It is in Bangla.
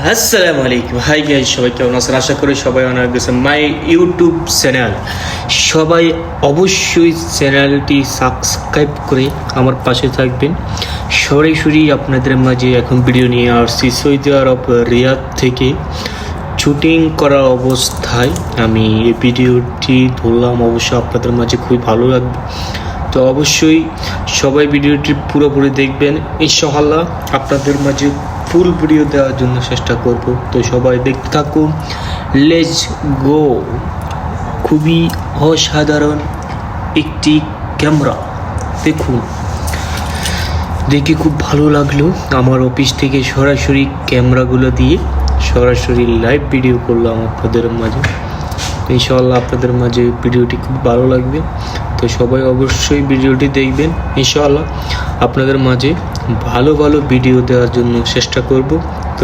আসসালামু আলাইকুম, হাই গাইস, সবাই কেমন আছেন? আশা করি সবাই অনেক গেছেন। মাই ইউটিউব চ্যানেল, সবাই অবশ্যই চ্যানেলটি সাবস্ক্রাইব করে আমার পাশে থাকবেন। সরাসরি আপনাদের মাঝে এখন ভিডিও নিয়ে আসছি সৌদি আরব রিয়াদ থেকে শুটিং করা অবস্থায় আমি এই ভিডিওটি ধরলাম। অবশ্যই আপনাদের মাঝে খুবই ভালো লাগবে, তো অবশ্যই সবাই ভিডিওটি পুরোপুরি দেখবেন। ইনশাআল্লাহ আপনাদের মাঝে ফুল ভিডিও দেওয়ার জন্য চেষ্টা করব, তো সবাই দেখতে থাকুন। Let's go. খুবই অসাধারণ একটি ক্যামেরা, দেখুন, দেখে খুব ভালো লাগলো। আমার অফিস থেকে সরাসরি ক্যামেরাগুলো দিয়ে সরাসরি লাইভ ভিডিও করলাম আপনাদের মাঝে। ইনশাআল্লাহ আপনাদের মাঝে ভিডিওটি খুব ভালো লাগবে, তো সবাই অবশ্যই ভিডিওটি দেখবেন। ইনশাআল্লাহ আপনাদের মাঝে ভালো ভালো ভিডিও দেওয়ার জন্য চেষ্টা করব, তো